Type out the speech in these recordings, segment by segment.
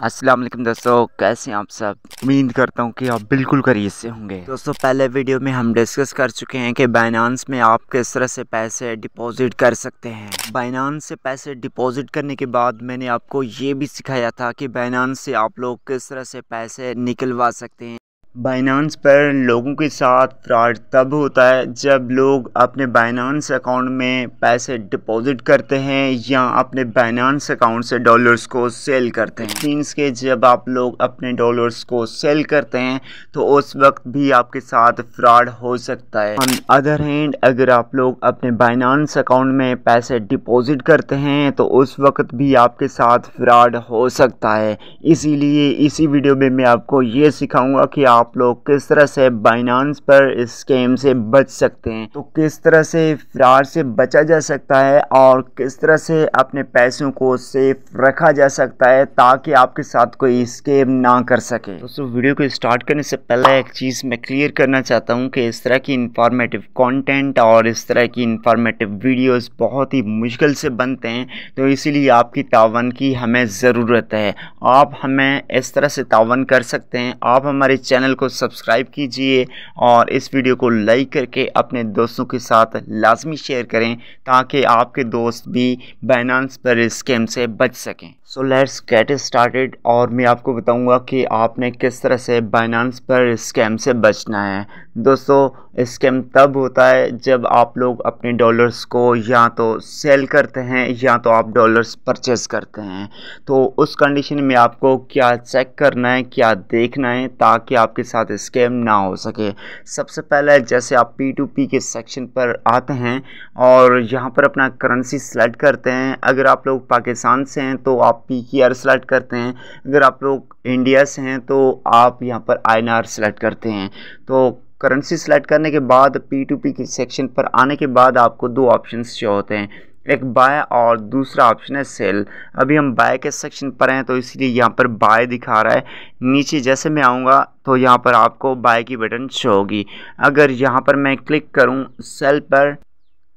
अस्सलाम वालेकुम दोस्तों, कैसे हैं आप सब। उम्मीद करता हूं कि आप बिल्कुल खैरियत से होंगे। दोस्तों, पहले वीडियो में हम डिस्कस कर चुके हैं कि बाइनेंस में आप किस तरह से पैसे डिपॉजिट कर सकते हैं। बाइनेंस से पैसे डिपॉजिट करने के बाद मैंने आपको ये भी सिखाया था कि बाइनेंस से आप लोग किस तरह से पैसे निकलवा सकते हैं। बाइनेंस पर लोगों के साथ फ्रॉड तब होता है जब लोग अपने बाइनेंस अकाउंट में पैसे डिपॉजिट करते हैं या अपने बाइनेंस अकाउंट से डॉलर्स को सेल करते हैं। मीन्स के जब आप लोग अपने डॉलर्स को सेल करते हैं तो उस वक्त भी आपके साथ फ्रॉड हो सकता है। ऑन अदर हैंड, अगर आप लोग अपने बाइनेंस अकाउंट में पैसे डिपॉजिट करते हैं तो उस वक्त भी आपके साथ फ्रॉड हो सकता है। इसीलिए इसी वीडियो में मैं आपको ये सिखाऊंगा कि आप लोग किस तरह से बाइनेंस पर स्कैम से बच सकते हैं। तो किस तरह से फ्रॉड से बचा जा सकता है और किस तरह से अपने पैसों को सेफ रखा जा सकता है ताकि आपके साथ कोई स्कैम ना कर सके। दोस्तों, वीडियो को स्टार्ट करने से पहले एक चीज़ मैं क्लियर करना चाहता हूँ कि इस तरह की इंफॉर्मेटिव कंटेंट और इस तरह की इंफॉर्मेटिव वीडियोस बहुत ही मुश्किल से बनते हैं, तो इसीलिए आपकी तावन की हमें ज़रूरत है। आप हमें इस तरह से तावन कर सकते हैं। आप हमारे चैनल को सब्सक्राइब कीजिए और इस वीडियो को लाइक करके अपने दोस्तों के साथ लाजमी शेयर करें ताकि आपके दोस्त भी बाइनेंस पर स्कैम से बच सकें। सो लेट्स गेट स्टार्टेड और मैं आपको बताऊंगा कि आपने किस तरह से बाइनेंस पर स्कैम से बचना है। दोस्तों, स्कैम तब होता है जब आप लोग अपने डॉलर्स को या तो सेल करते हैं या तो आप डॉलर्स परचेस करते हैं। तो उस कंडीशन में आपको क्या चेक करना है, क्या देखना है ताकि आपके साथ स्कैम ना हो सके। सबसे पहले जैसे आप P2P के सेक्शन पर आते हैं और यहाँ पर अपना करेंसी सेलेक्ट करते हैं। अगर आप लोग पाकिस्तान से हैं तो आप PKR सेलेक्ट करते हैं। अगर आप लोग इंडिया से हैं तो आप यहाँ पर INR सेलेक्ट करते हैं। तो करेंसी सेलेक्ट करने के बाद P2P के सेक्शन पर आने के बाद आपको दो ऑप्शंस शो होते हैं, एक बाय और दूसरा ऑप्शन है सेल। अभी हम बाय के सेक्शन पर हैं तो इसलिए यहाँ पर बाय दिखा रहा है। नीचे जैसे मैं आऊँगा तो यहाँ पर आपको बाय की बटन शो होगी। अगर यहाँ पर मैं क्लिक करूँ सेल पर,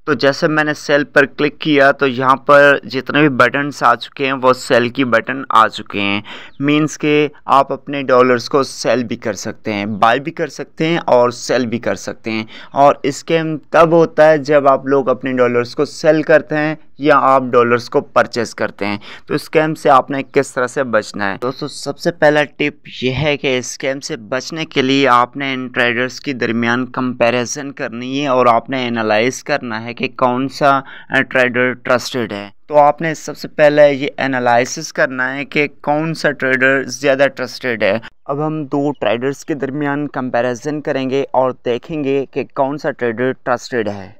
तो जैसे मैंने सेल पर क्लिक किया तो यहाँ पर जितने भी बटन्स आ चुके हैं वो सेल की बटन आ चुके हैं। मींस के आप अपने डॉलर्स को सेल भी कर सकते हैं, बाय भी कर सकते हैं और सेल भी कर सकते हैं। और स्कैम तब होता है जब आप लोग अपने डॉलर्स को सेल करते हैं या आप डॉलर्स को परचेस करते हैं। तो स्कैम से आपने किस तरह से बचना है। दोस्तों, सबसे पहला टिप यह है कि स्कैम से बचने के लिए आपने इन ट्रेडर्स के दरमियान कंपैरिजन करनी है और आपने एनालाइज करना है कि कौन सा ट्रेडर ट्रस्टेड है। तो आपने सबसे पहले ये एनालिसिस करना है कि कौन सा ट्रेडर ज़्यादा ट्रस्टेड है। अब हम दो ट्रेडर्स के दरमियान कंपैरिजन करेंगे और देखेंगे कि कौन सा ट्रेडर ट्रस्टेड है।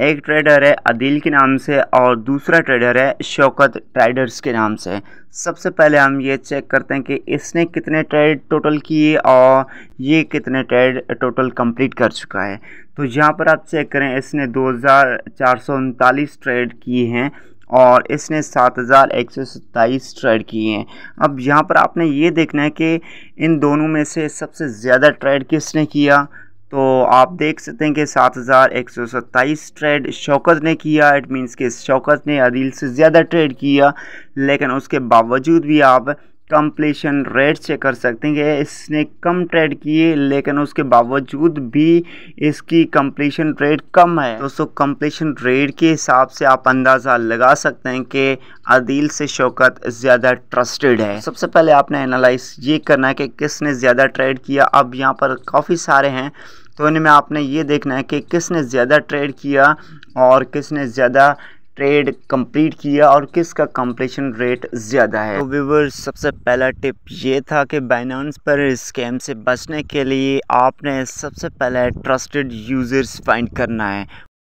एक ट्रेडर है आदिल के नाम से और दूसरा ट्रेडर है शौकत ट्रेडर्स के नाम से। सबसे पहले हम ये चेक करते हैं कि इसने कितने ट्रेड टोटल किए और ये कितने ट्रेड टोटल कंप्लीट कर चुका है। तो यहाँ पर आप चेक करें, इसने 2439 ट्रेड किए हैं और इसने 7127 ट्रेड किए हैं। अब यहाँ पर आपने ये देखना है कि इन दोनों में से सबसे ज़्यादा ट्रेड किसने किया। तो आप देख सकते हैं कि 7127 ट्रेड शौकत ने किया। इट मीन्स कि शौकत ने आदिल से ज़्यादा ट्रेड किया, लेकिन उसके बावजूद भी आप कंप्लीशन रेट चेक कर सकते हैं कि इसने कम ट्रेड किए लेकिन उसके बावजूद भी इसकी कंप्लीशन रेट कम है। दोस्तों, कंप्लीशन रेट के हिसाब से आप अंदाज़ा लगा सकते हैं कि आदिल से शौकत ज़्यादा ट्रस्टेड है। सबसे पहले आपने एनालाइज ये करना है कि किसने ज़्यादा ट्रेड किया। अब यहाँ पर काफ़ी सारे हैं तो इनमें आपने ये देखना है कि किसने ज़्यादा ट्रेड किया और किसने ज़्यादा ट्रेड कंप्लीट किया और किसका कंप्लीशन रेट ज़्यादा है। तो व्यूअर्स, सबसे पहला टिप ये था कि बाइनेंस पर स्कैम से बचने के लिए आपने सबसे पहले ट्रस्टेड यूज़र्स फाइंड करना है।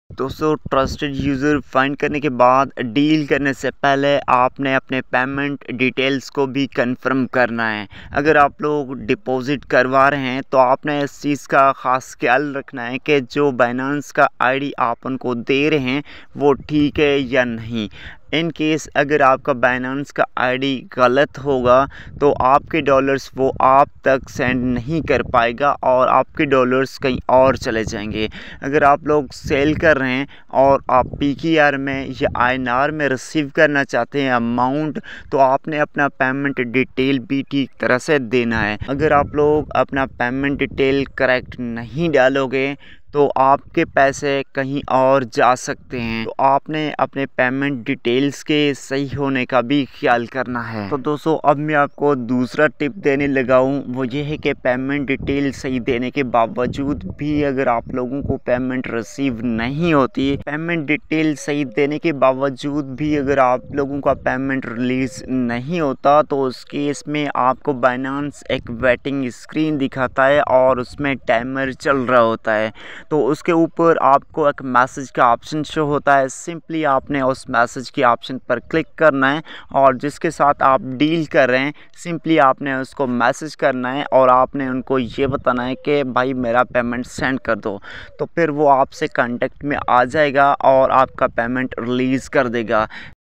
दोस्तों, ट्रस्टेड यूज़र फाइंड करने के बाद डील करने से पहले आपने अपने पेमेंट डिटेल्स को भी कंफर्म करना है। अगर आप लोग डिपॉजिट करवा रहे हैं तो आपने इस चीज़ का ख़ास ख्याल रखना है कि जो बाइनेंस का आईडी आप उनको दे रहे हैं वो ठीक है या नहीं। इन केस अगर आपका बाइनेंस का आईडी गलत होगा तो आपके डॉलर्स वो आप तक सेंड नहीं कर पाएगा और आपके डॉलर्स कहीं और चले जाएंगे। अगर आप लोग सेल कर रहे हैं और आप PKR में या INR में रिसीव करना चाहते हैं अमाउंट, तो आपने अपना पेमेंट डिटेल भी ठीक तरह से देना है। अगर आप लोग अपना पेमेंट डिटेल करेक्ट नहीं डालोगे तो आपके पैसे कहीं और जा सकते हैं। तो आपने अपने पेमेंट डिटेल्स के सही होने का भी ख्याल करना है। तो दोस्तों अब मैं आपको दूसरा टिप देने लगा हूँ, वो ये है कि पेमेंट डिटेल सही देने के बावजूद भी अगर आप लोगों को पेमेंट रिसीव नहीं होती, पेमेंट डिटेल सही देने के बावजूद भी अगर आप लोगों का पेमेंट रिलीज नहीं होता, तो उस केस में आपको बाइनेंस एक वेटिंग स्क्रीन दिखाता है और उसमें टाइमर चल रहा होता है। तो उसके ऊपर आपको एक मैसेज का ऑप्शन शो होता है। सिंपली आपने उस मैसेज के ऑप्शन पर क्लिक करना है और जिसके साथ आप डील कर रहे हैं सिंपली आपने उसको मैसेज करना है और आपने उनको ये बताना है कि भाई मेरा पेमेंट सेंड कर दो। तो फिर वो आपसे कांटेक्ट में आ जाएगा और आपका पेमेंट रिलीज़ कर देगा।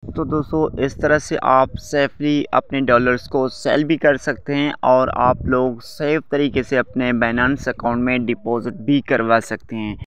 तो दोस्तों इस तरह से आप सेफली अपने डॉलर्स को सेल भी कर सकते हैं और आप लोग सेफ तरीके से अपने बाइनेंस अकाउंट में डिपॉजिट भी करवा सकते हैं।